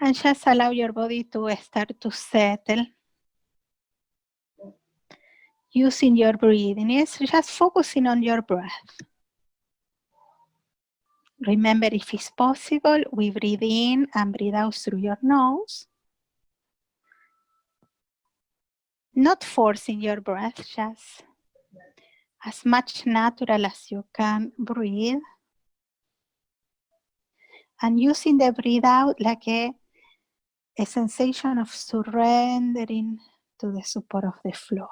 And just allow your body to start to settle. Using your breathing, yes, just focusing on your breath. Remember, if it's possible, we breathe in and breathe out through your nose. Not forcing your breath, just as much natural as you can breathe. And using the breathe out like a sensation of surrendering to the support of the floor.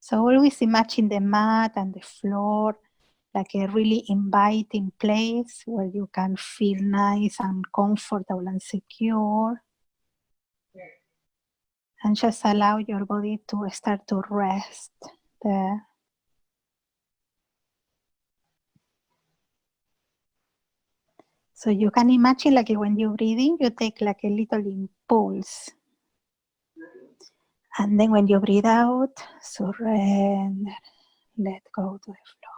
So always imagine the mat and the floor like a really inviting place where you can feel nice and comfortable and secure. And just allow your body to start to rest there. So you can imagine like when you breathe in, you take like a little impulse. And then when you breathe out, surrender, let go to the floor.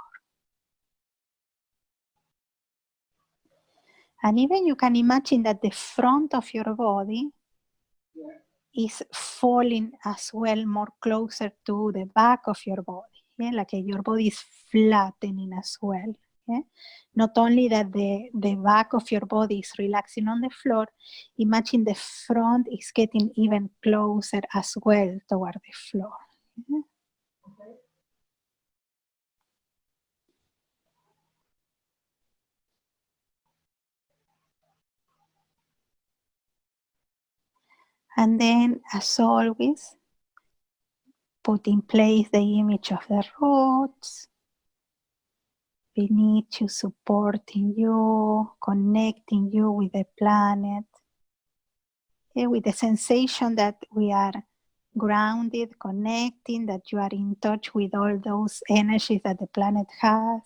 And even you can imagine that the front of your body is falling as well, more closer to the back of your body. Yeah? Like your body is flattening as well. Yeah? Not only that the back of your body is relaxing on the floor, imagine the front is getting even closer as well toward the floor. Yeah? And then, as always, put in place the image of the roots beneath you, supporting you, connecting you with the planet, with the sensation that we are grounded, connecting, that you are in touch with all those energies that the planet has,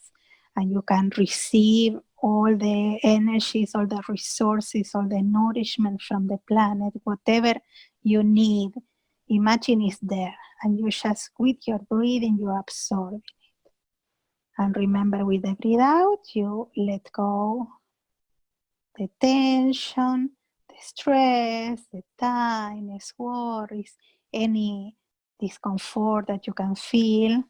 and you can receive all the energies, all the resources, all the nourishment from the planet, whatever you need. Imagine it's there, and you just, with your breathing, you absorb it. And remember, with the breathe out, you let go the tension, the stress, the tightness, worries, any discomfort that you can feel.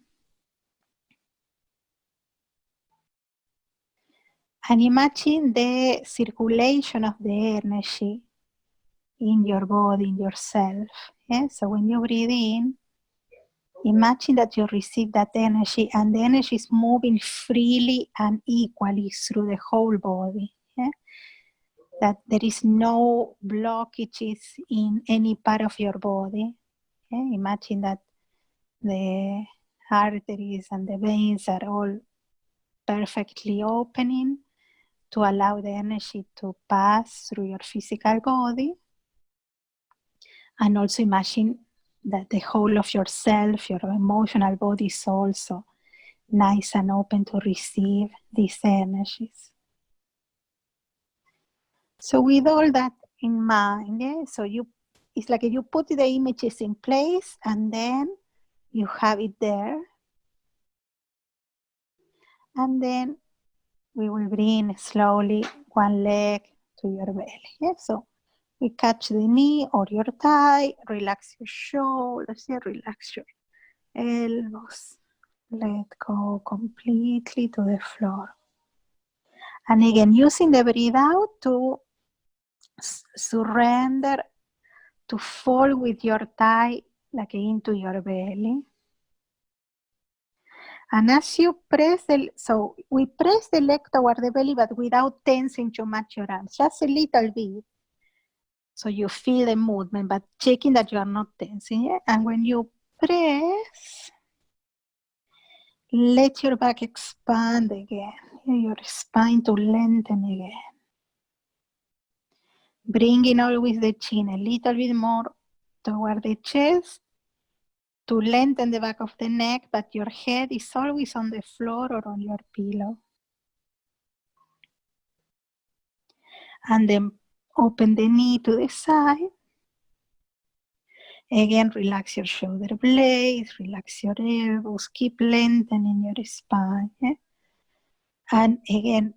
And imagine the circulation of the energy in your body, in yourself. Yeah? So when you breathe in, imagine that you receive that energy, and the energy is moving freely and equally through the whole body. Yeah? That there is no blockages in any part of your body. Yeah? Imagine that the arteries and the veins are all perfectly opening to allow the energy to pass through your physical body. And also imagine that the whole of yourself, your emotional body, is also nice and open to receive these energies. So with all that in mind, yeah, so it's like you put the images in place and then you have it there. And then we will bring slowly one leg to your belly. Yeah? So we catch the knee or your thigh, relax your shoulders, yeah? Relax your elbows. Let go completely to the floor. And again, using the breathe out to surrender, to fall with your thigh like into your belly. And as you press so we press the leg toward the belly, but without tensing too much your arms, just a little bit. So you feel the movement, but checking that you are not tensing. Yeah? And when you press, let your back expand again, your spine to lengthen again. Bringing always the chin a little bit more toward the chest to lengthen the back of the neck, but your head is always on the floor or on your pillow. And then open the knee to the side. Again, relax your shoulder blades, relax your elbows, keep lengthening your spine. Yeah? And again,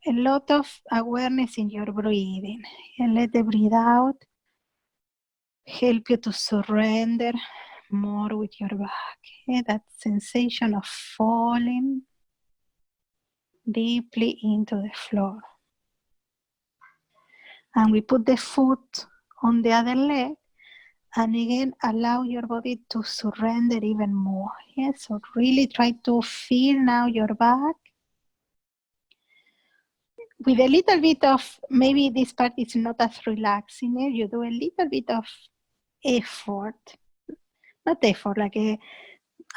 a lot of awareness in your breathing. And let the breathe out help you to surrender more with your back. That sensation of falling deeply into the floor. And we put the foot on the other leg, and again allow your body to surrender even more. So really try to feel now your back with a little bit of, maybe this part is not as relaxing, you do a little bit of effort, not effort, like a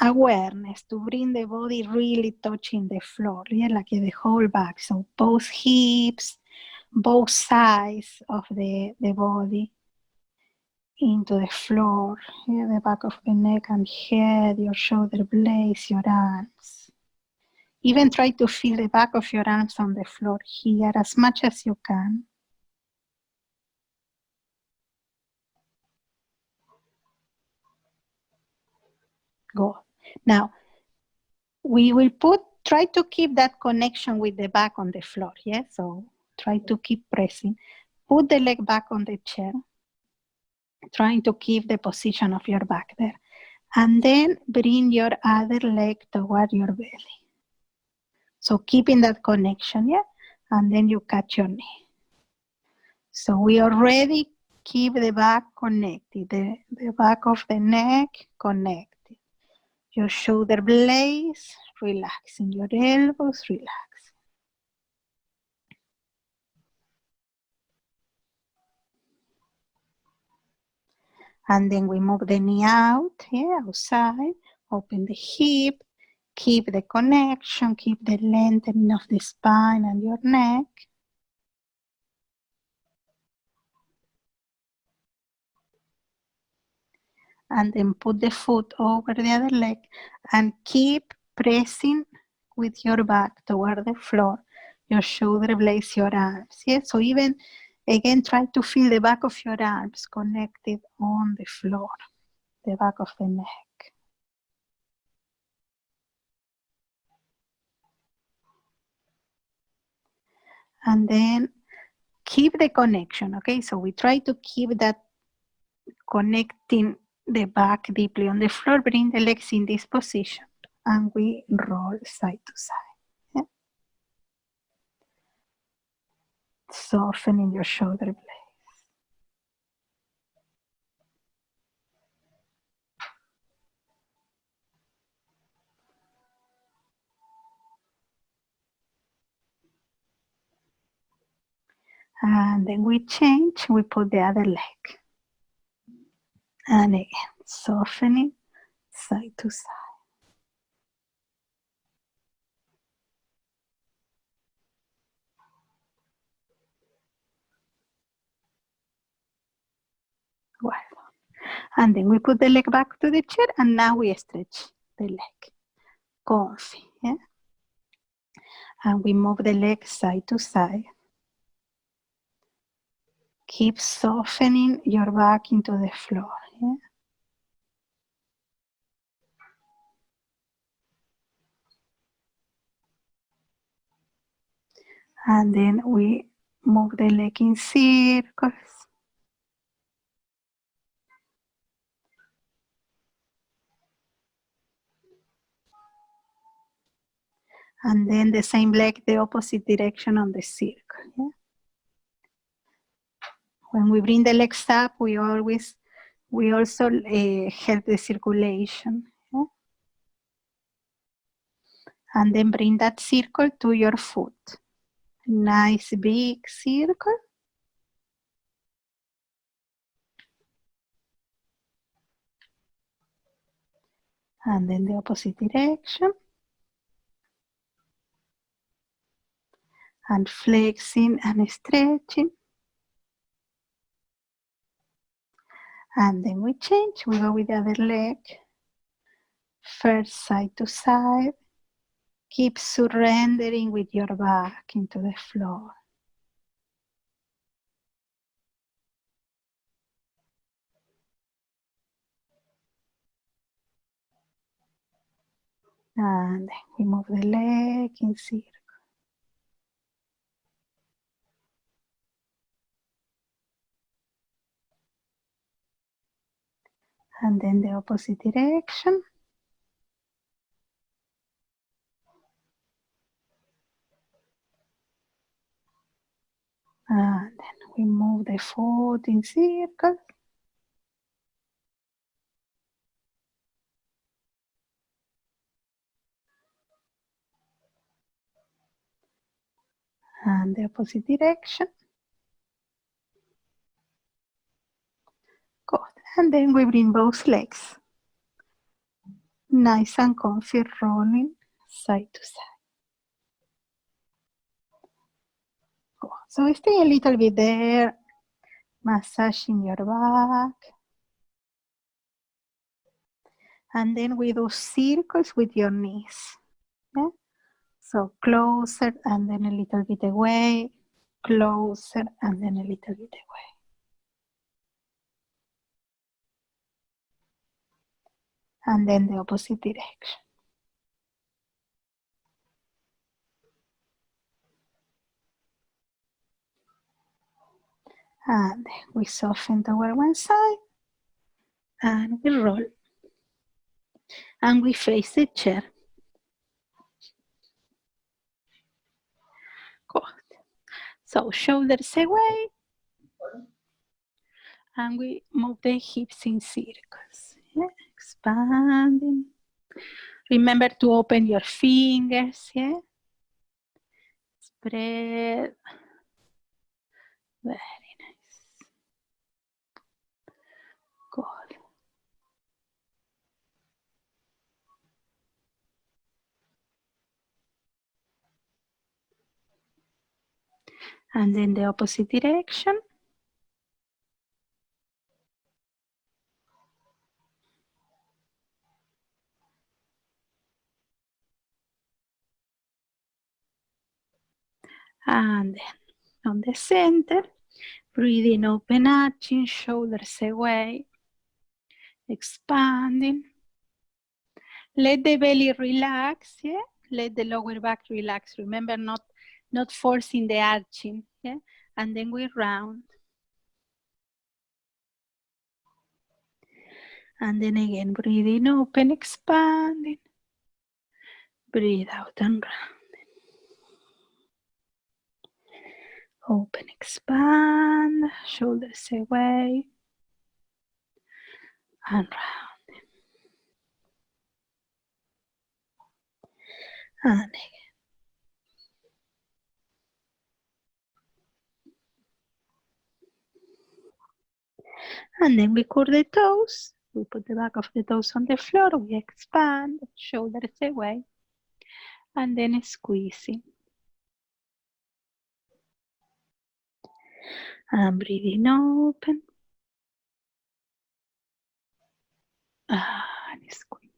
awareness to bring the body really touching the floor, like the whole back. So both hips, both sides of the body into the floor, the back of the neck and head, your shoulder blades, your arms. Even try to feel the back of your arms on the floor here as much as you can. Good. Now, we will try to keep that connection with the back on the floor, So try to keep pressing. Put the leg back on the chair, trying to keep the position of your back there. And then bring your other leg toward your belly. So keeping that connection, And then you catch your knee. So we already keep the back connected, the back of the neck connected. Your shoulder blades, relaxing. Your elbows, relax. And then we move the knee out, outside. Open the hip. Keep the connection. Keep the lengthening of the spine and your neck. And then put the foot over the other leg and keep pressing with your back toward the floor, your shoulder blades, your arms. So even again, try to feel the back of your arms connected on the floor, the back of the neck. And then keep the connection, okay? So we try to keep that connecting the back deeply on the floor, bring the legs in this position, and we roll side to side. Softening your shoulder blades. And then we change, we put the other leg. And again, softening side to side. Well, and then we put the leg back to the chair, and now we stretch the leg. Comfy, And we move the leg side to side. Keep softening your back into the floor, And then we move the leg in circles. And then the same leg, the opposite direction on the circle. When we bring the legs up, we also help the circulation. And then bring that circle to your foot. Nice big circle. And then the opposite direction. And flexing and stretching. And then we change, we go with the other leg. First side to side. Keep surrendering with your back into the floor. And then we move the leg in circle. And then the opposite direction. And then we move the foot in circles. And the opposite direction. Good. And then we bring both legs. Nice and comfy, rolling side to side. Good. So stay a little bit there, massaging your back. And then we do circles with your knees. Yeah? So closer and then a little bit away, closer and then a little bit away. And then the opposite direction. And we soften toward one side and we roll. And we face the chair. Good. So shoulders away. And we move the hips in circles. Yeah? Expanding. Remember to open your fingers. Yeah? Spread. Very nice. Good. And then the opposite direction. And then on the center, breathing, open, arching, shoulders away, expanding. Let the belly relax, yeah? Let the lower back relax. Remember, not forcing the arching, yeah? And then we round. And then again, breathing, open, expanding. Breathe out and round. Open, expand, shoulders away, and round. And again. And then we curl the toes. We put the back of the toes on the floor. We expand, shoulders away, and then squeezing. And breathing open. And squeeze.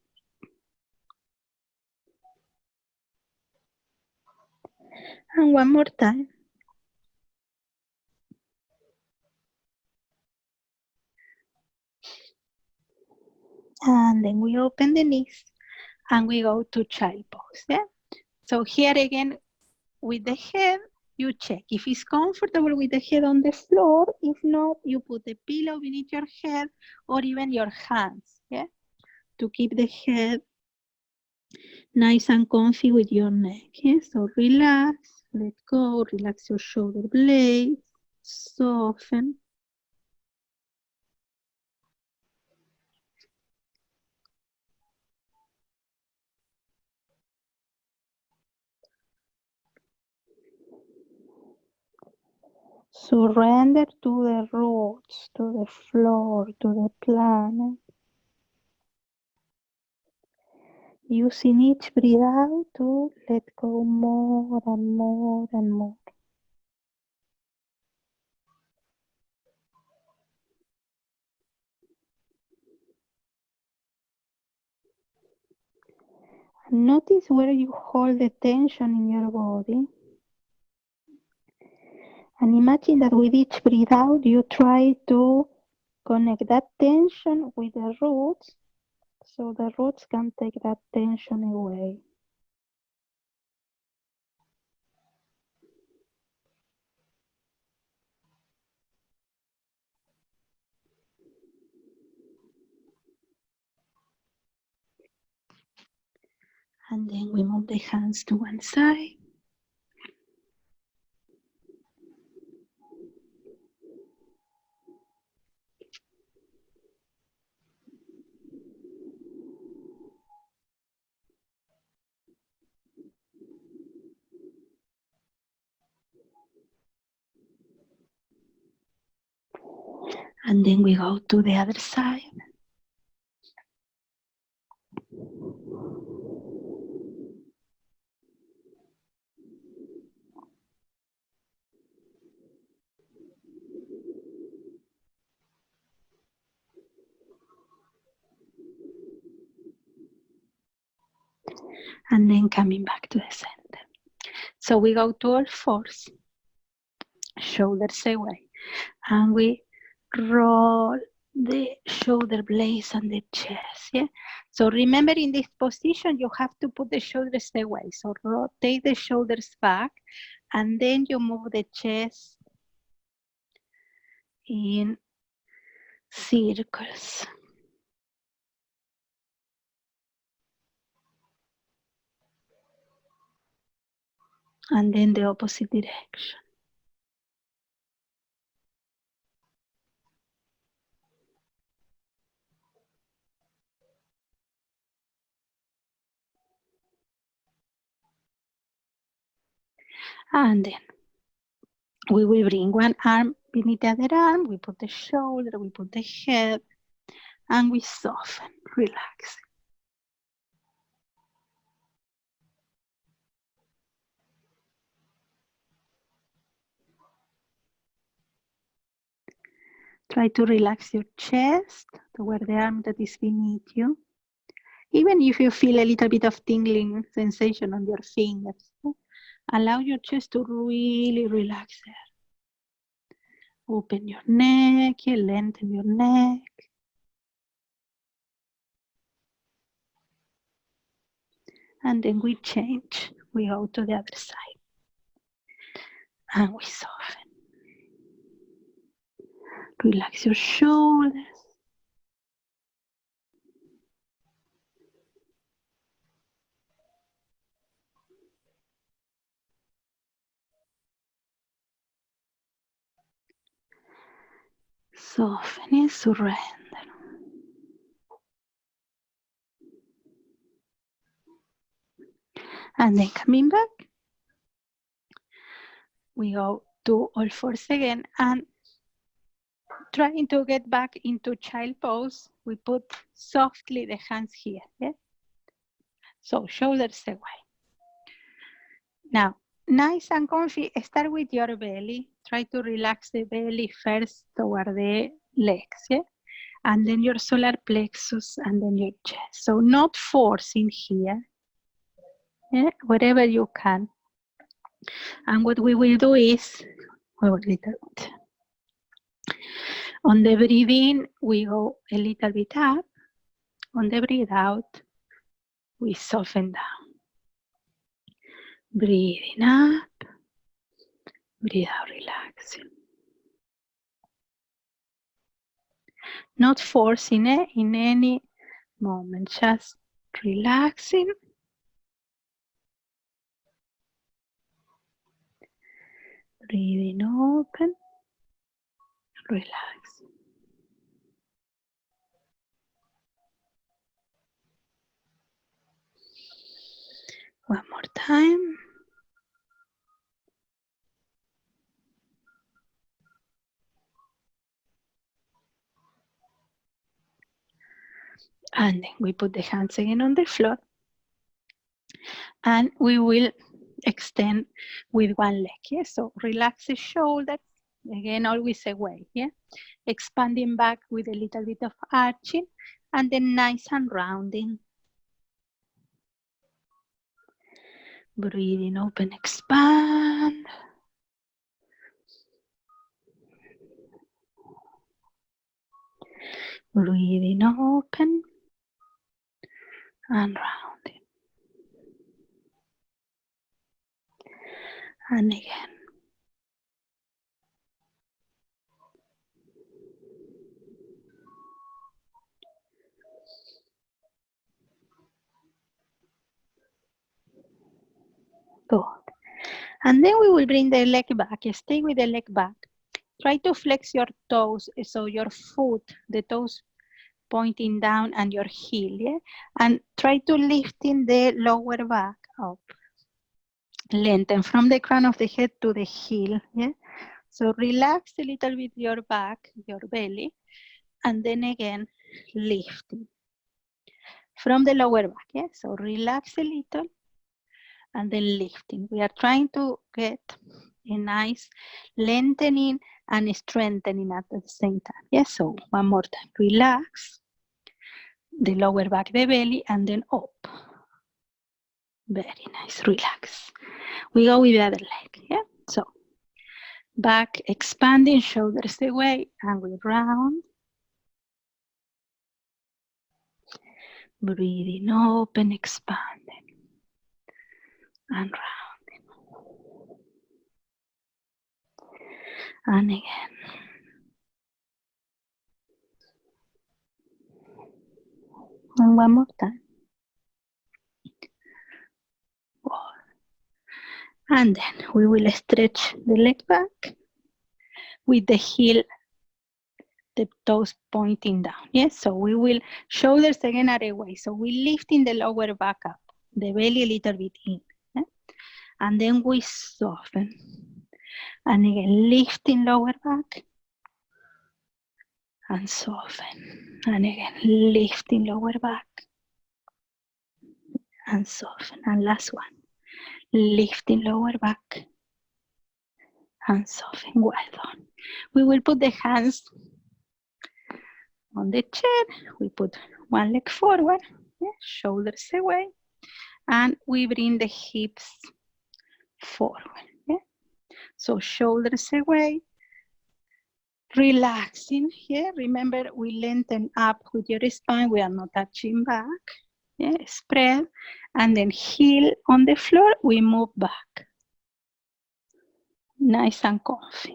And one more time. And then we open the knees and we go to child pose. Yeah? So here again, with the head, you check if it's comfortable with the head on the floor. If not, you put a pillow beneath your head or even your hands, yeah, to keep the head nice and comfy with your neck. Yeah? So relax, let go, relax your shoulder blades, soften. Surrender to the roots, to the floor, to the planet. Using each breath out to let go more and more and more. Notice where you hold the tension in your body. And imagine that with each breath out, you try to connect that tension with the roots, so the roots can take that tension away. And then we move the hands to one side. And then we go to the other side. And then coming back to the center. So we go to all fours, shoulders away, and we roll the shoulder blades on the chest. Yeah. So remember, in this position, you have to put the shoulders away. So rotate the shoulders back, and then you move the chest in circles. And then the opposite direction. And then we will bring one arm beneath the other arm, we put the shoulder, we put the head, and we soften, relax. Try to relax your chest toward the arm that is beneath you. Even if you feel a little bit of tingling sensation on your fingers, allow your chest to really relax there. Open your neck, lengthen your neck. And then we change. We go to the other side. And we soften. Relax your shoulders. Soften and surrender. And then coming back, we go to all fours again and trying to get back into child pose. We put softly the hands here. Yeah? So shoulders away. Now, nice and comfy, start with your belly. Try to relax the belly first toward the legs. Yeah? And then your solar plexus and then your chest. So not forcing here. Yeah? Wherever you can. And what we will do is, a little bit. On the breathe in, we go a little bit up. On the breathe out, we soften down. Breathing up, breathe out, relaxing. Not forcing it in any moment, just relaxing. Breathing open, relax. One more time. And then we put the hands again on the floor. And we will extend with one leg. Yeah? So relax the shoulders. Again, always away. Yeah? Expanding back with a little bit of arching. And then nice and rounding. Breathing open, expand. Breathing open and rounding. And again. And then we will bring the leg back. Stay with the leg back. Try to flex your toes, so your foot, the toes pointing down and your heel, yeah? And try to lifting the lower back up. Lengthen from the crown of the head to the heel, yeah? So relax a little bit your back, your belly, and then again, lifting. From the lower back, yeah? So relax a little, and then lifting. We are trying to get a nice lengthening and strengthening at the same time. Yes, so one more time. Relax the lower back, the belly, and then up. Very nice, relax. We go with the other leg, yeah? So back expanding, shoulders away, and we round. Breathing open, expanding, and rounding. And again. And one more time. And then we will stretch the leg back with the heel, the toes pointing down. Yes, so we will, shoulders again are away. So we lifting the lower back up, the belly a little bit in. Yeah? And then we soften. And again, lifting lower back and soften. And again, lifting lower back and soften. And last one, lifting lower back and soften. Well done. We will put the hands on the chair. We put one leg forward, yeah, shoulders away, and we bring the hips forward. Yeah? So shoulders away, relaxing here. Remember, we lengthen up with your spine. We are not touching back. Yeah? Spread, and then heel on the floor. We move back. Nice and comfy.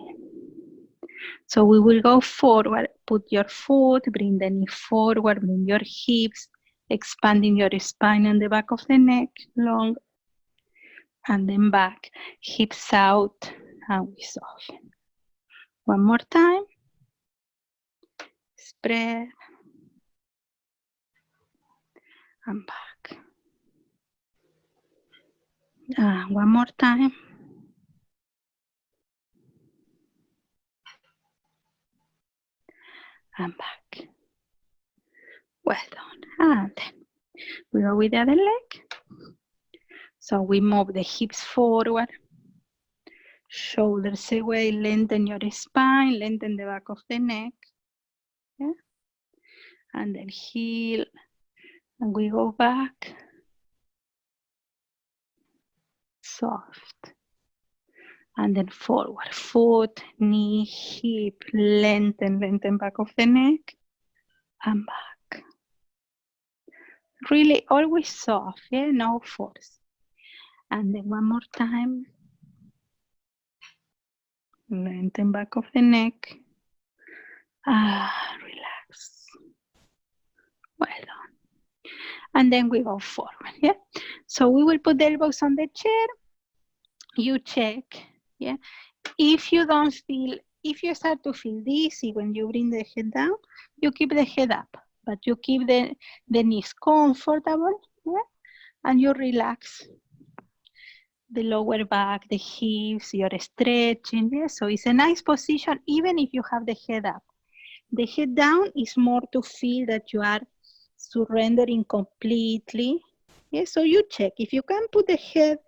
So we will go forward, put your foot, bring the knee forward, bring your hips, expanding your spine and the back of the neck, long, and then back, hips out, and we soften. One more time. Spread, and back. One more time. And back. Well done. And then we go with the other leg. So we move the hips forward, shoulders away, lengthen your spine, lengthen the back of the neck. Yeah? And then heel, and we go back. Soft. And then forward, foot, knee, hip, lengthen back of the neck, and back. Really always soft, yeah, no force. And then one more time. Lengthen back of the neck. Relax. Well done. And then we go forward, yeah? So we will put the elbows on the chair. You check, yeah? If you don't feel, if you start to feel dizzy when you bring the head down, you keep the head up, but you keep the knees comfortable, yeah? And you relax the lower back, the hips, you're stretching, yeah? So it's a nice position, even if you have the head up. The head down is more to feel that you are surrendering completely, yeah? So you check, if you can put the head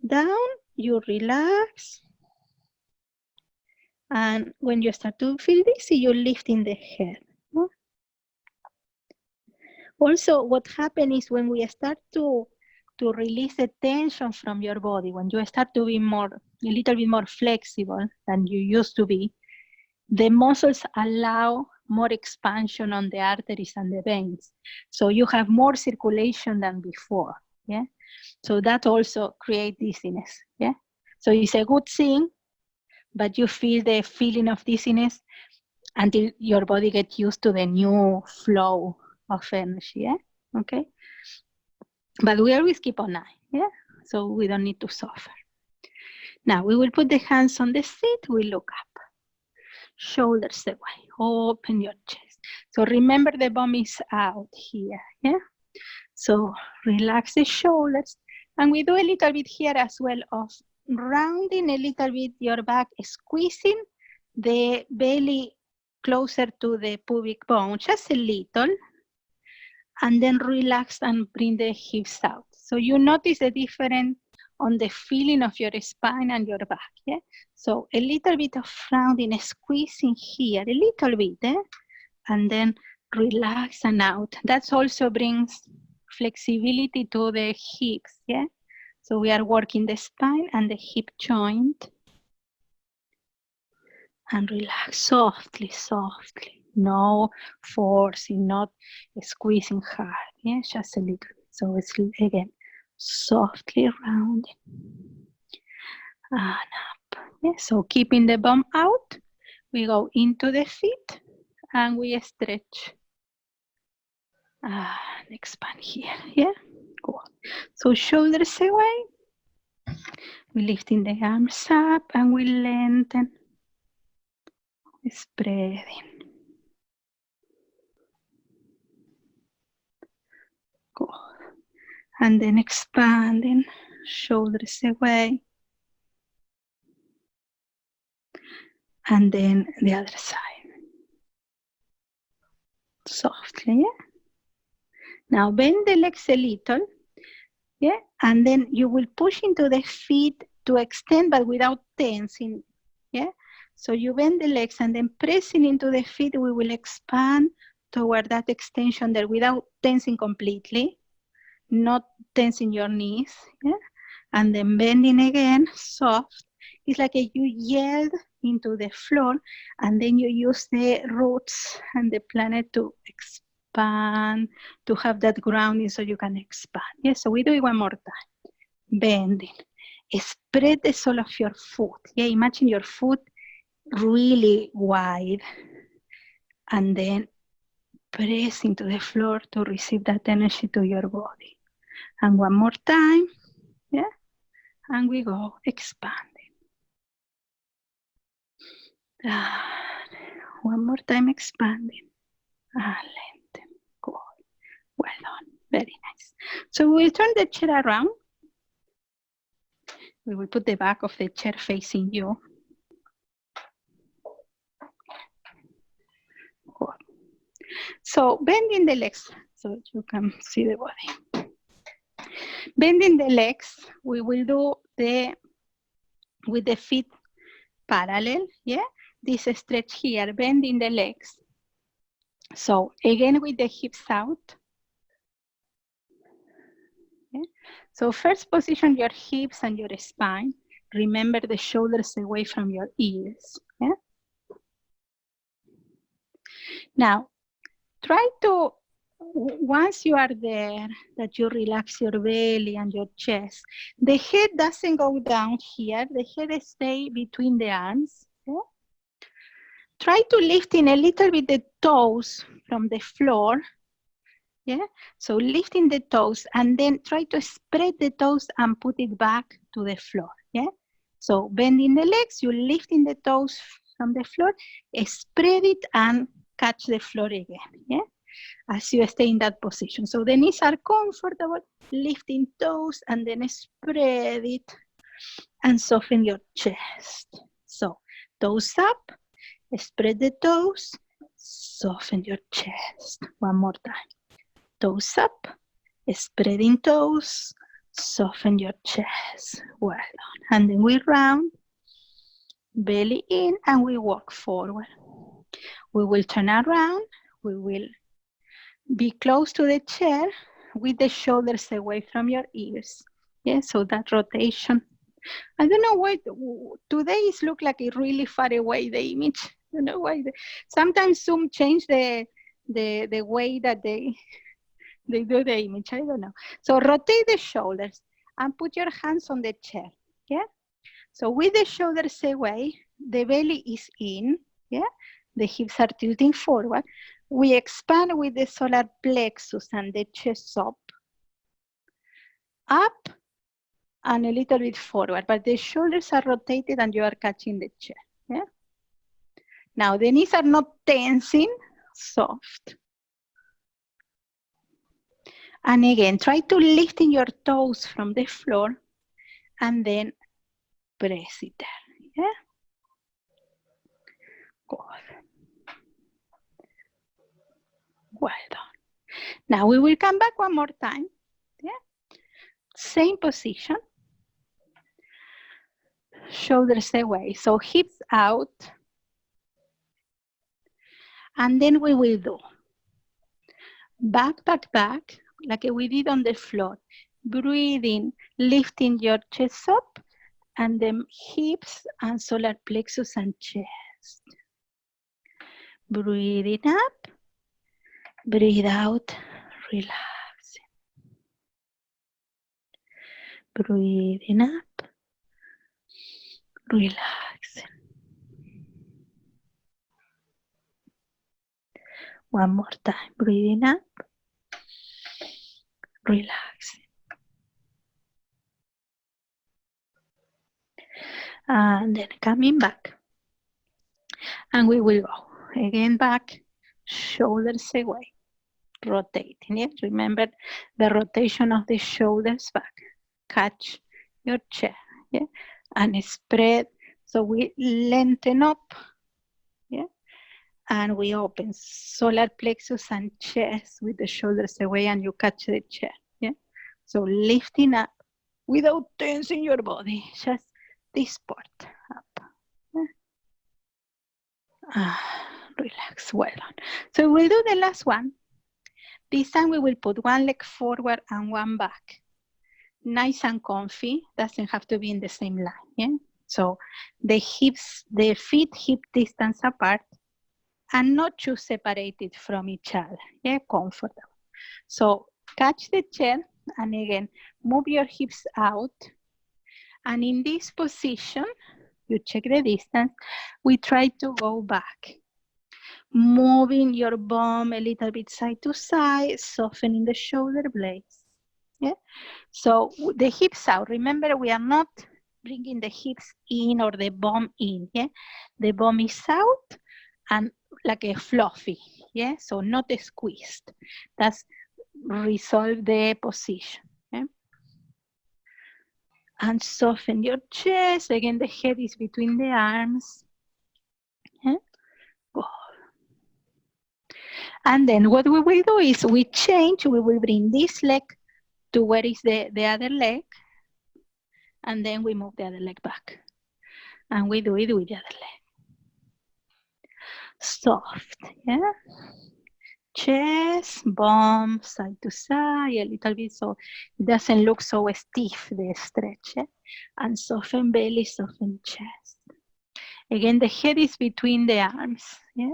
down, you relax. And when you start to feel dizzy, you're lifting the head. No? Also, what happens is when we start to release the tension from your body, when you start to be a little bit more flexible than you used to be, the muscles allow more expansion on the arteries and the veins. So you have more circulation than before. Yeah. So that also creates dizziness. Yeah. So it's a good thing, but you feel the feeling of dizziness until your body gets used to the new flow of energy, yeah? Okay? But we always keep an eye, yeah? So we don't need to suffer. Now we will put the hands on the seat, we look up. Shoulders away, open your chest. So remember the bum is out here, yeah? So relax the shoulders. And we do a little bit here as well of rounding a little bit your back, squeezing the belly closer to the pubic bone, just a little. And then relax and bring the hips out. So you notice the difference on the feeling of your spine and your back, yeah? So a little bit of rounding, squeezing here, a little bit, and then relax and out. That also brings flexibility to the hips, yeah? So we are working the spine and the hip joint. And relax softly, softly. No forcing, not squeezing hard, yeah? Just a little bit. So it's, again, softly rounding and up. Yeah? So keeping the bum out, we go into the feet and we stretch and expand here. Yeah, cool. So shoulders away, we lifting the arms up and we lengthen, spreading. Good. And then expanding, shoulders away. And then the other side. Softly, yeah? Now bend the legs a little, yeah? And then you will push into the feet to extend, but without tensing, yeah? So you bend the legs and then pressing into the feet, we will expand toward that extension there without tensing completely, not tensing your knees, yeah? And then bending again, soft. It's like you yield into the floor and then you use the roots and the planet to expand, to have that grounding so you can expand. Yes, so we do it one more time. Bending. Spread the sole of your foot. Yeah, imagine your foot really wide and then press into the floor to receive that energy to your body. And one more time, yeah, and we go expanding. One more time expanding. Lengthen. Good. Well done. Very nice. So we will turn the chair around. We will put the back of the chair facing you. Good. So bending the legs so you can see the body. Bending the legs, we will do with the feet parallel, yeah? This stretch here, bending the legs. So again with the hips out. Okay. So first position your hips and your spine. Remember the shoulders away from your ears. Yeah? Now, try to, once you are there, that you relax your belly and your chest. The head doesn't go down here. The head stays between the arms. Yeah? Try to lift in a little bit the toes from the floor. Yeah, so lifting the toes and then try to spread the toes and put it back to the floor. Yeah, so bending the legs, you lifting the toes from the floor, spread it and catch the floor again. Yeah, as you stay in that position. So the knees are comfortable, lifting toes and then spread it and soften your chest. So toes up, spread the toes, soften your chest. One more time. Toes up, spreading toes, soften your chest. Well done. And then we round, belly in, and we walk forward. We will turn around. We will be close to the chair with the shoulders away from your ears. Yeah, so that rotation. I don't know why today it looks like it really far away, the image. I don't know why. Sometimes Zoom change the way that they do the image, I don't know. So rotate the shoulders and put your hands on the chair, yeah? So with the shoulders away, the belly is in, yeah? The hips are tilting forward. We expand with the solar plexus and the chest up, and a little bit forward, but the shoulders are rotated and you are catching the chair. Yeah. Now the knees are not tensing, soft. And again, try to lift in your toes from the floor and then press it there. Yeah. Good. Well done. Now we will come back one more time. Yeah. Same position. Shoulders away. So hips out. And then we will do back, back, back, like we did on the floor. Breathing, lifting your chest up, and then hips and solar plexus and chest. Breathing up, breathe out, relaxing. Breathing up, relaxing. One more time, breathing up, relaxing. And then coming back. And we will go again back, shoulders away, rotating. Yeah? Remember the rotation of the shoulders back. Catch your chair, yeah? And spread. So we lengthen up, yeah? And we open solar plexus and chest with the shoulders away, and you catch the chair, yeah? So lifting up without tensing your body, just this part up. Yeah? Relax, well done. So we'll do the last one. This time we will put one leg forward and one back. Nice and comfy, doesn't have to be in the same line, yeah? So the hips, the feet hip distance apart and not too separated from each other, yeah? Comfortable. So catch the chair and again, move your hips out. And in this position, you check the distance, we try to go back. Moving your bum a little bit side to side, softening the shoulder blades. Yeah. So the hips out. Remember, we are not bringing the hips in or the bum in. Yeah. The bum is out and like a fluffy. Yeah. So not squeezed. That's resolve the position. Yeah? And soften your chest. Again, the head is between the arms. Yeah? Good. And then what we will do is we change. We will bring this leg to where is the other leg, and then we move the other leg back. And we do it with the other leg. Soft, yeah? Chest, bum, side to side, a little bit so it doesn't look so stiff, the stretch, yeah? And soften belly, soften chest. Again, the head is between the arms, yeah?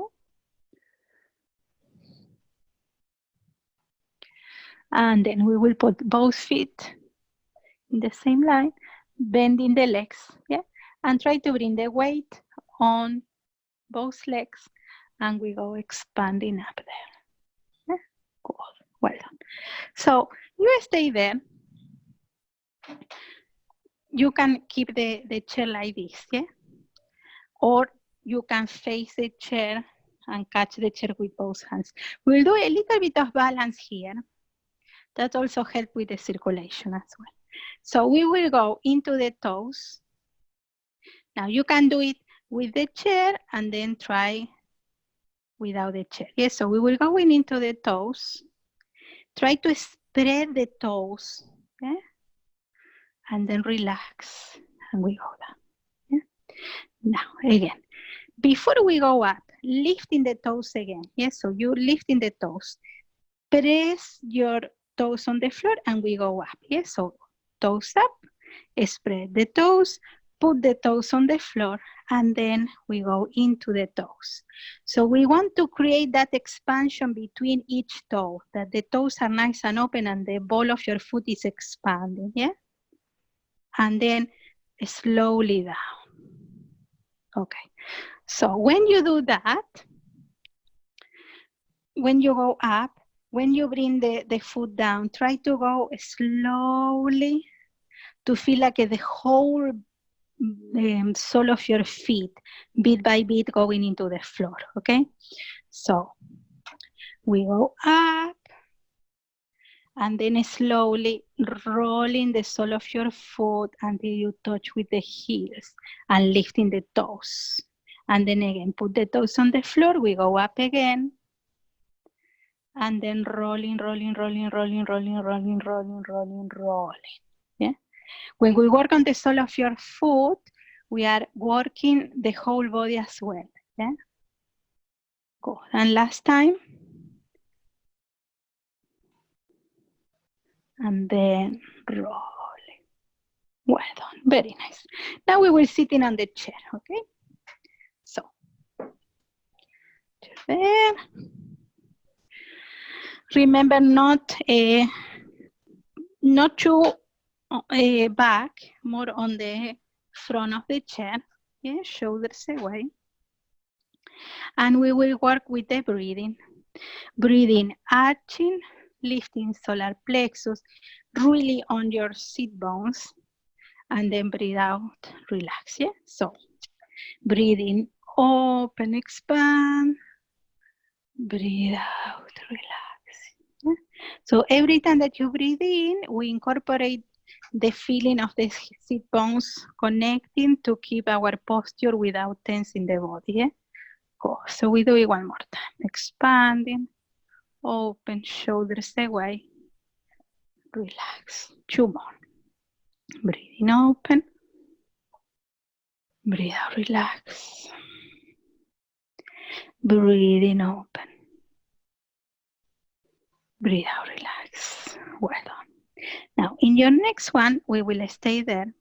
And then we will put both feet in the same line, bending the legs, yeah? And try to bring the weight on both legs, and we go expanding up there. Yeah? Cool, well done. So you stay there. You can keep the chair like this, yeah? Or you can face the chair and catch the chair with both hands. We'll do a little bit of balance here. That also helps with the circulation as well. So we will go into the toes. Now you can do it with the chair and then try without the chair. Yes, so we will go into the toes. Try to spread the toes, yeah? And then relax, and we go down. Yeah? Now, again, before we go up, lifting the toes again. Yes, so you lifting the toes. Press your toes on the floor and we go up. Yes, so toes up, spread the toes, put the toes on the floor, and then we go into the toes. So we want to create that expansion between each toe, that the toes are nice and open and the ball of your foot is expanding, yeah? And then slowly down. Okay, so when you do that, when you go up, when you bring the foot down, try to go slowly to feel like the whole sole of your feet, bit by bit, going into the floor, okay? So we go up, and then slowly rolling the sole of your foot until you touch with the heels and lifting the toes. And then again, put the toes on the floor, we go up again, and then rolling, rolling, rolling, rolling, rolling, rolling, rolling, rolling, rolling. Yeah. When we work on the sole of your foot, we are working the whole body as well. Yeah. Good. And last time. And then rolling. Well done. Very nice. Now we will sit in on the chair. Okay. So. There. Remember not to back, more on the front of the chair. Yeah, shoulders away. And we will work with the breathing. Breathing, arching, lifting solar plexus, really on your sit bones. And then breathe out, relax. Yeah. So breathing, open, expand. Breathe out, relax. Yeah? So every time that you breathe in, we incorporate the feeling of the sit bones connecting to keep our posture without tensing the body. Yeah? Cool. So we do it one more time. Expanding, open, shoulders away, relax. 2 more. Breathing open, breathe out, relax. Breathing open. Breathe out, relax. Well done. Now, in your next one, we will stay there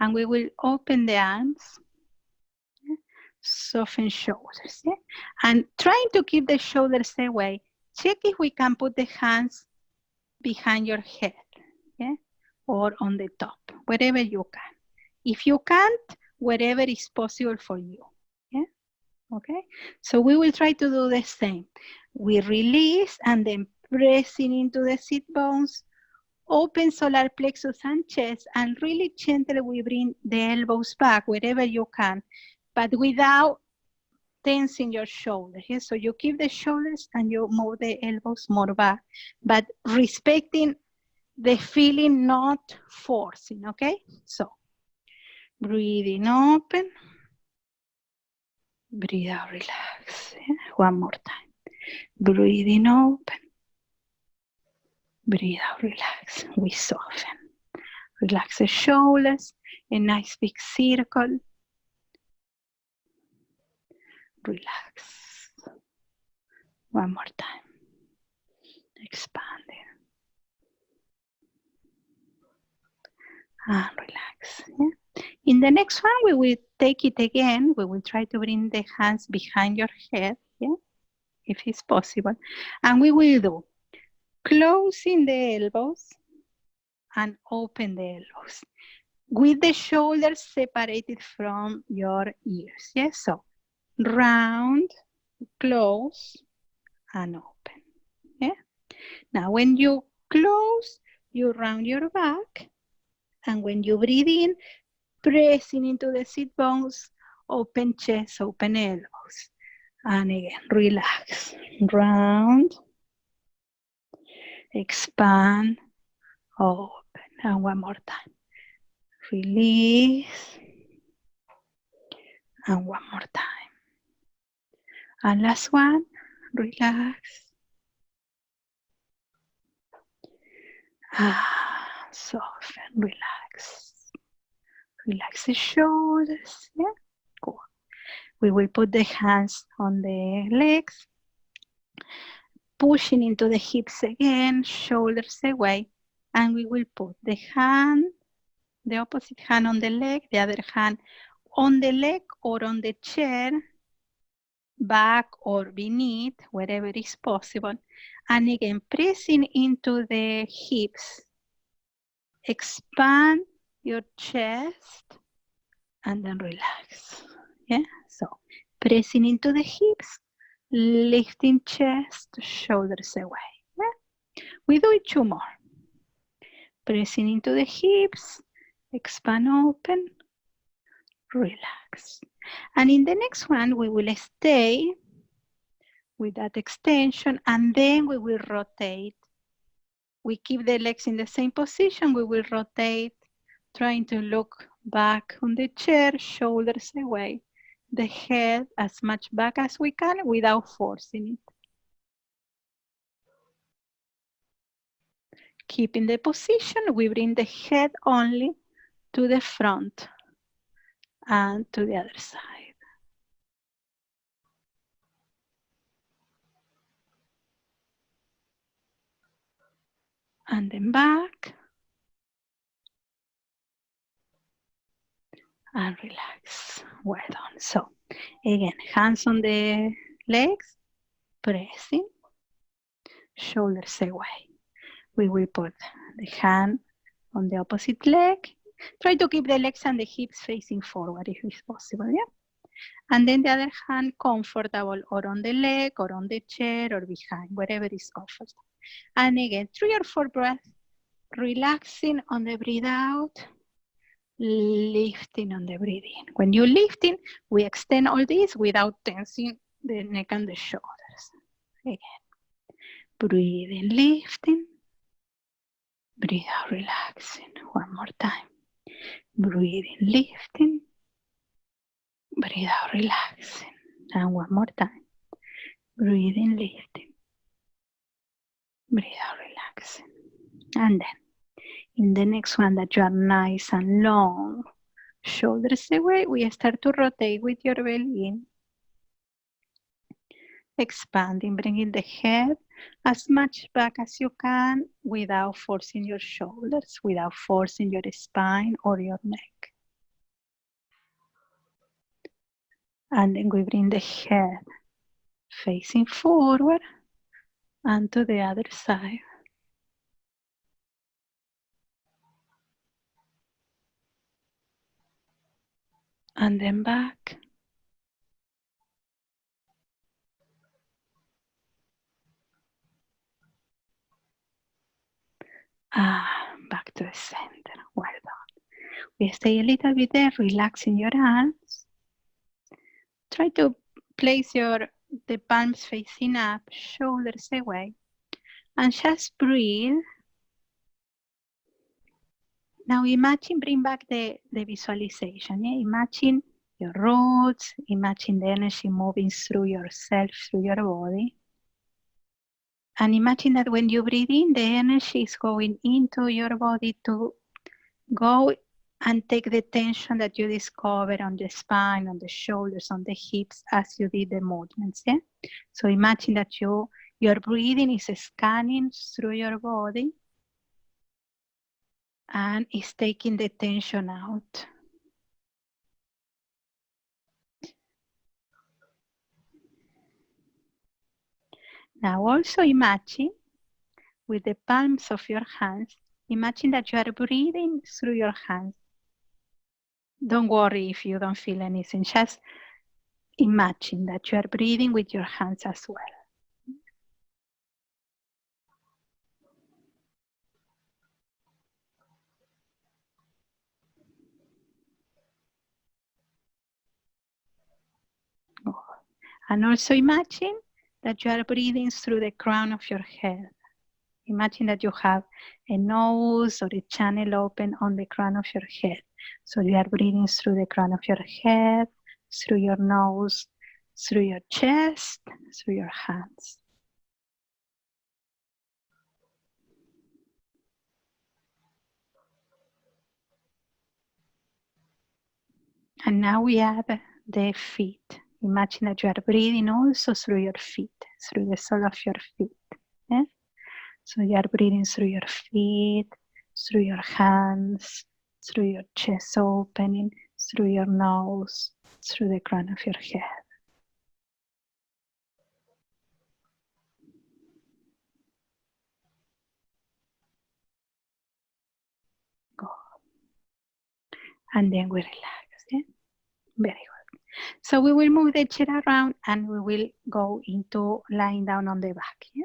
and we will open the arms, soften shoulders, yeah? And trying to keep the shoulders away. Check if we can put the hands behind your head, yeah? Or on the top, wherever you can. If you can't, wherever is possible for you, yeah? Okay, so we will try to do the same. We release and then pressing into the sit bones, open solar plexus and chest, and really gently we bring the elbows back wherever you can, but without tensing your shoulders. Yeah? So you keep the shoulders and you move the elbows more back, but respecting the feeling, not forcing, okay? So breathing open, breathe out, relax. Yeah? One more time. Breathing open, breathe out, relax. We soften. Relax the shoulders, a nice big circle. Relax. One more time. Expanding. And relax. Yeah? In the next one, we will take it again. We will try to bring the hands behind your head, yeah? If it's possible. And we will do closing the elbows and open the elbows with the shoulders separated from your ears. Yes, so round, close, and open. Yeah. Now, when you close, you round your back, and when you breathe in, pressing into the sit bones, open chest, open elbows, and again, relax, round, expand, open, and one more time. Release, and one more time. And last one, relax. Soften, relax. Relax the shoulders, yeah? Cool. We will put the hands on the legs, pushing into the hips again, shoulders away, and we will put the hand, the opposite hand on the leg, the other hand on the leg or on the chair, back or beneath, wherever is possible. And again, pressing into the hips. Expand your chest and then relax. Yeah, so pressing into the hips, lifting chest, shoulders away. Yeah? We do it 2 more. Pressing into the hips, Expand, open, relax. And in the next one, we will stay with that extension, and then we will rotate. We keep the legs in the same position. We will rotate, trying to look back on the chair, shoulders away, the head as much back as we can without forcing it. Keeping the position, we bring the head only to the front and to the other side. And then back. And relax. Well done. So again, hands on the legs, pressing, shoulders away. We will put the hand on the opposite leg. Try to keep the legs and the hips facing forward if it's possible, yeah? And then the other hand comfortable or on the leg or on the chair or behind, wherever is comfortable. And again, 3 or 4 breaths, relaxing on the breathe out, lifting on the breathe in. When you're lifting, we extend all this without tensing the neck and the shoulders. Again, breathe in, lifting, breathe out, relaxing. One more time. Breathe in, lifting, breathe out, relaxing. And one more time. Breathe in, lifting, breathe out, relaxing. And then, in the next one that you are nice and long, shoulders away, we start to rotate with your belly in. Expanding, bringing the head as much back as you can without forcing your shoulders, without forcing your spine or your neck. And then we bring the head facing forward and to the other side. And then back. Back to the center. Well done. We stay a little bit there, relaxing your hands. Try to place the palms facing up, shoulders away, and just breathe. Now imagine, bring back the visualization. Yeah? Imagine your roots, imagine the energy moving through yourself, through your body. And imagine that when you breathe in, the energy is going into your body to go and take the tension that you discover on the spine, on the shoulders, on the hips as you did the movements. Yeah? So imagine that your breathing is scanning through your body and is taking the tension out. Now also imagine with the palms of your hands, imagine that you are breathing through your hands. Don't worry if you don't feel anything, just imagine that you are breathing with your hands as well. And also imagine that you are breathing through the crown of your head. Imagine that you have a nose or a channel open on the crown of your head. So you are breathing through the crown of your head, through your nose, through your chest, through your hands. And now we add the feet. Imagine that you are breathing also through your feet, through the sole of your feet. Yeah? So you are breathing through your feet, through your hands, through your chest opening, through your nose, through the crown of your head. Go. And then we relax. Yeah? Very good. So we will move the chair around and we will go into lying down on the back. Yeah?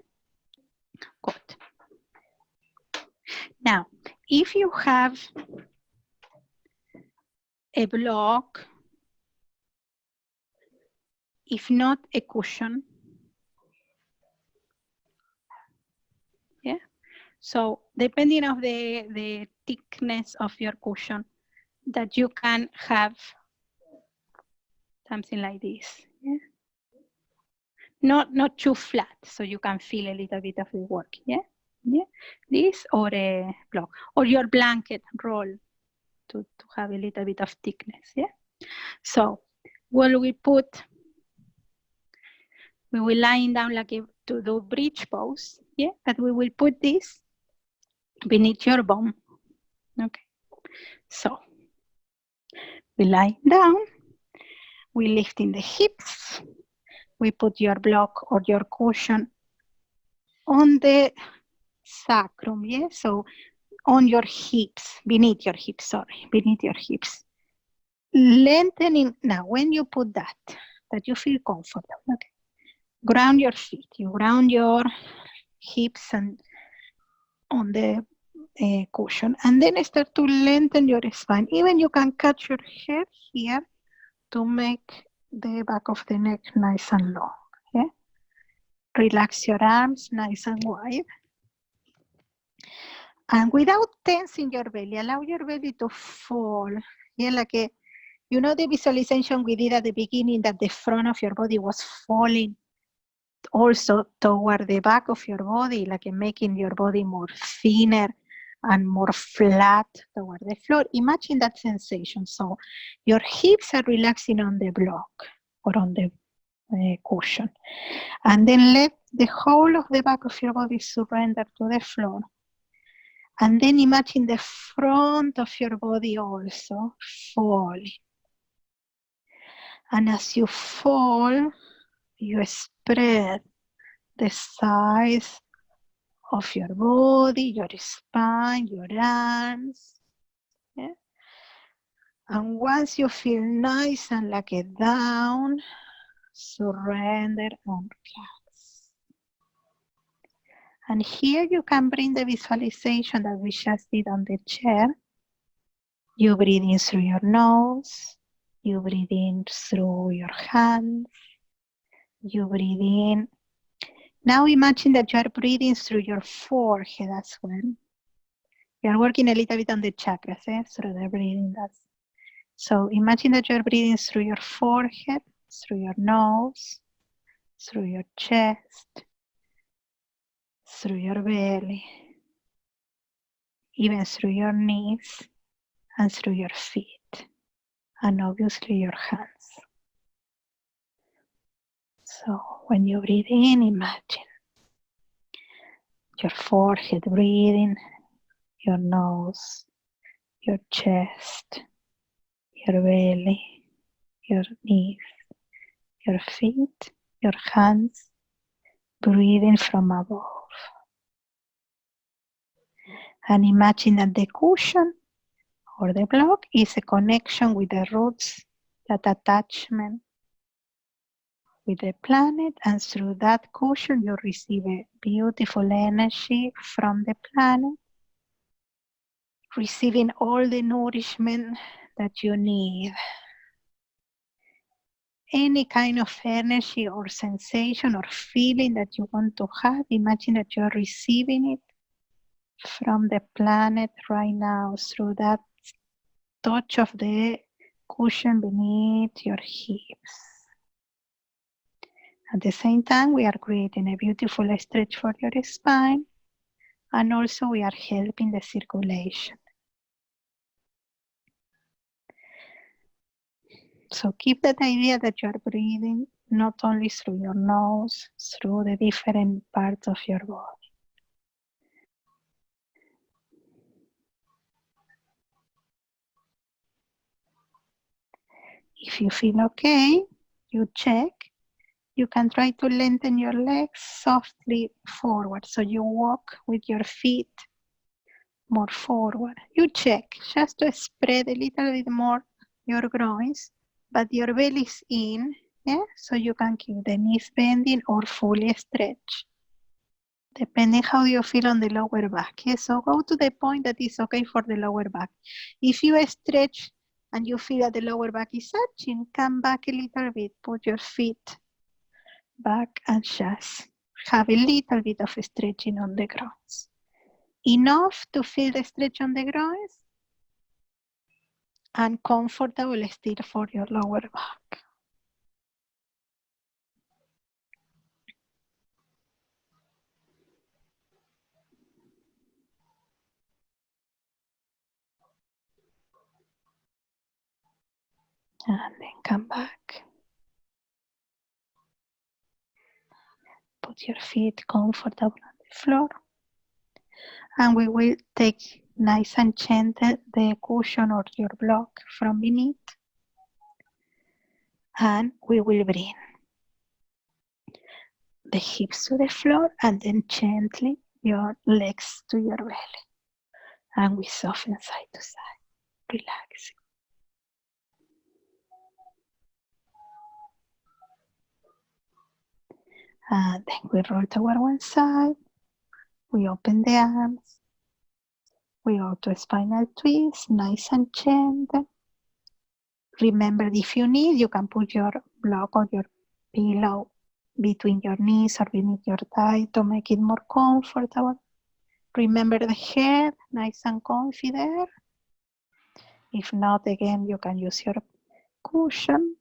Good. Now, if you have a block, if not a cushion. Yeah. So depending on the thickness of your cushion, that you can have something like this. Yeah. Not too flat, so you can feel a little bit of the work. Yeah. Yeah. This or a block or your blanket roll to have a little bit of thickness. Yeah. So what we will lie down like to do bridge pose. Yeah. But we will put this beneath your bum. Okay. So we lie down. We lift in the hips. We put your block or your cushion on the sacrum, yeah? So on your hips, beneath your hips. Lengthening, now when you put that you feel comfortable, okay? Ground your feet, you ground your hips and on the cushion, and then start to lengthen your spine. Even you can catch your head here to make the back of the neck nice and long. Yeah? Relax your arms nice and wide. And without tensing your belly, allow your belly to fall. Yeah, like you know the visualization we did at the beginning that the front of your body was falling also toward the back of your body, like making your body more thinner and more flat toward the floor. Imagine that sensation. So your hips are relaxing on the block or on the cushion. And then let the whole of the back of your body surrender to the floor. And then imagine the front of your body also falling. And as you fall, you spread the size of your body, your spine, your arms. Yeah? And once you feel nice and like a down, surrender and relax. And here you can bring the visualization that we just did on the chair. You breathe in through your nose. You breathe in through your hands. You breathe in. Now imagine that you are breathing through your forehead as well. You are working a little bit on the chakras, through the breathing. So imagine that you are breathing through your forehead, through your nose, through your chest, through your belly, even through your knees and through your feet, and obviously your hands. So when you breathe in, imagine your forehead breathing, your nose, your chest, your belly, your knees, your feet, your hands, breathing from above. And imagine that the cushion or the block is a connection with the roots, that attachment with the planet, and through that cushion you receive a beautiful energy from the planet, receiving all the nourishment that you need. Any kind of energy or sensation or feeling that you want to have, imagine that you're receiving it from the planet right now through that touch of the cushion beneath your hips. At the same time, we are creating a beautiful stretch for your spine, and also we are helping the circulation. So keep that idea that you are breathing not only through your nose, through the different parts of your body. If you feel okay, you check. You can try to lengthen your legs softly forward. So you walk with your feet more forward. You check just to spread a little bit more your groins, but your belly is in, yeah? So you can keep the knees bending or fully stretch, depending how you feel on the lower back. Yeah? So go to the point that is okay for the lower back. If you stretch and you feel that the lower back is arching, come back a little bit, put your feet back and just have a little bit of stretching on the groins. Enough to feel the stretch on the groins and comfortable still for your lower back. And then come back. Put your feet comfortable on the floor. And we will take nice and gentle the cushion or your block from beneath. And we will bring the hips to the floor and then gently your legs to your belly. And we soften side to side, relaxing. And then we roll toward one side. We open the arms. We go to a spinal twist, nice and gentle. Remember, if you need, you can put your block or your pillow between your knees or beneath your thigh to make it more comfortable. Remember the head, nice and comfy there. If not, again, you can use your cushion.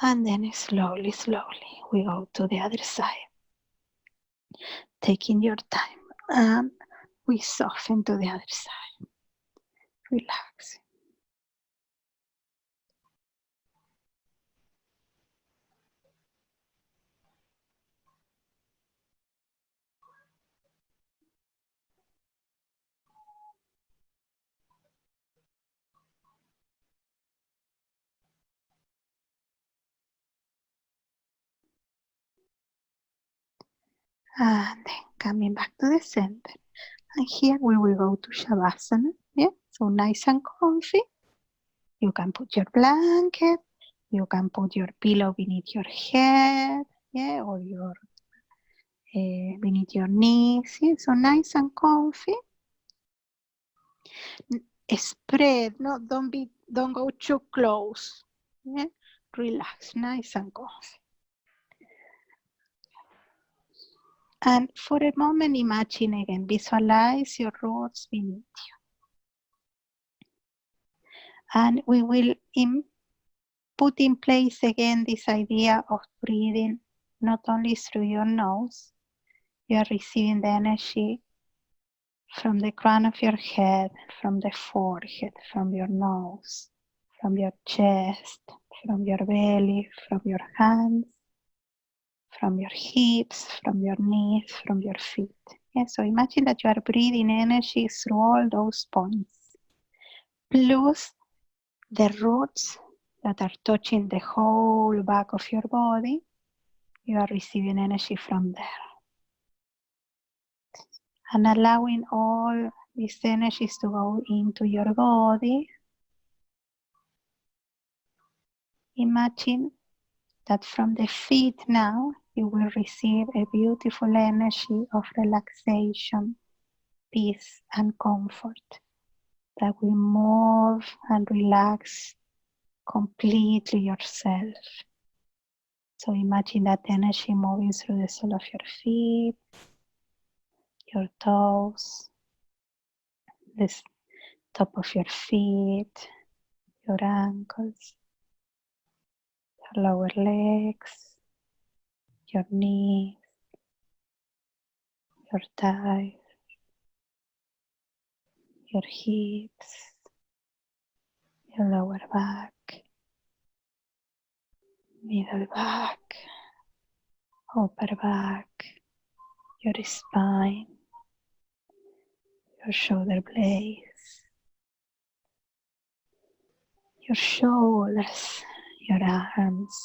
And then slowly, slowly, we go to the other side. Taking your time, and we soften to the other side. Relaxing. And then coming back to the center. And here we will go to Shavasana. Yeah, so nice and comfy. You can put your blanket, you can put your pillow beneath your head, yeah, or your beneath your knees. Yeah, so nice and comfy. Spread, no, don't go too close. Yeah, relax, nice and comfy. And for a moment, imagine again, visualize your roots beneath you. And we will put in place again this idea of breathing not only through your nose, you are receiving the energy from the crown of your head, from the forehead, from your nose, from your chest, from your belly, from your hands, from your hips, from your knees, from your feet. Yeah, so imagine that you are breathing energy through all those points, plus the roots that are touching the whole back of your body. You are receiving energy from there. And allowing all these energies to go into your body. Imagine that from the feet now, you will receive a beautiful energy of relaxation, peace, and comfort that will move and relax completely yourself. So imagine that energy moving through the sole of your feet, your toes, the top of your feet, your ankles, your lower legs, your knees, your thighs, your hips, your lower back, middle back, upper back, your spine, your shoulder blades, your shoulders, your arms,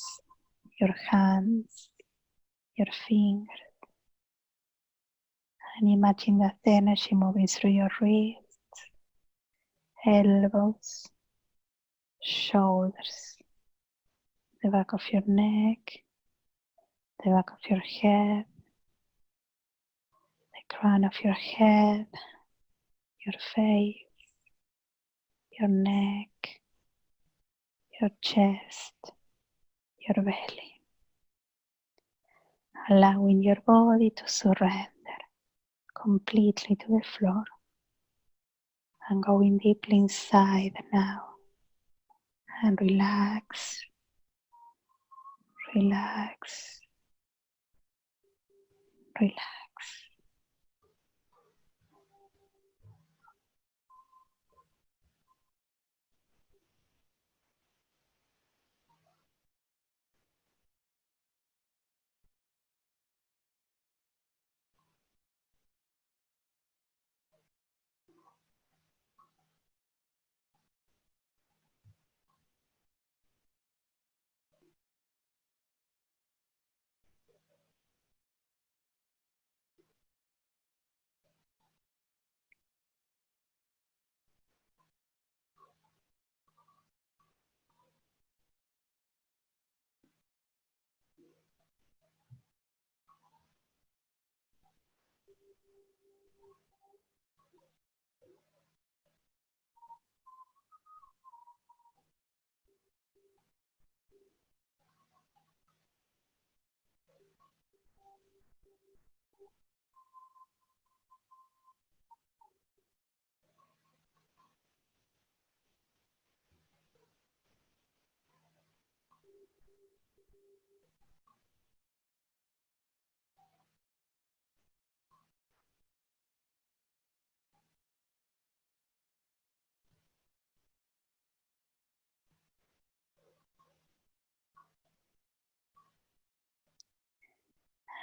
your hands, your fingers. And imagine that energy moving through your wrists, elbows, shoulders, the back of your neck, the back of your head, the crown of your head, your face, your neck, your chest, your belly. Allowing your body to surrender completely to the floor and going deeply inside now and relax, relax, relax.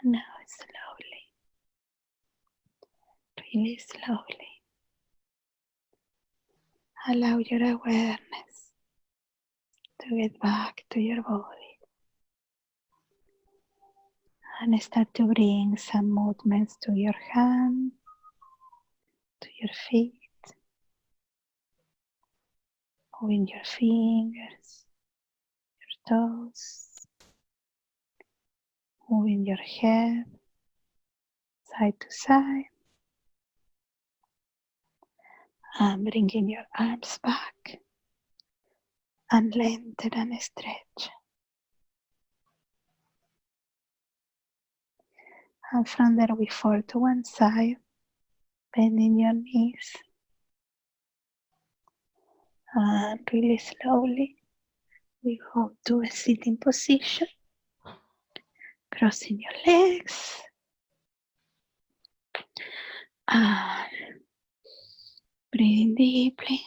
And now slowly, really slowly, allow your awareness to get back to your body and start to bring some movements to your hands, to your feet, moving your fingers, your toes, moving your head side to side, and bringing your arms back and lengthen and stretch. And from there we fall to one side, bending your knees, and really slowly we go to a sitting position, crossing your legs, and breathing deeply.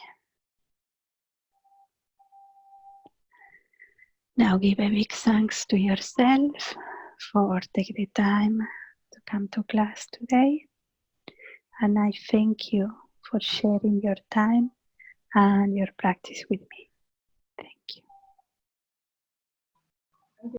Now give a big thanks to yourself for taking the time to come to class today. And I thank you for sharing your time and your practice with me.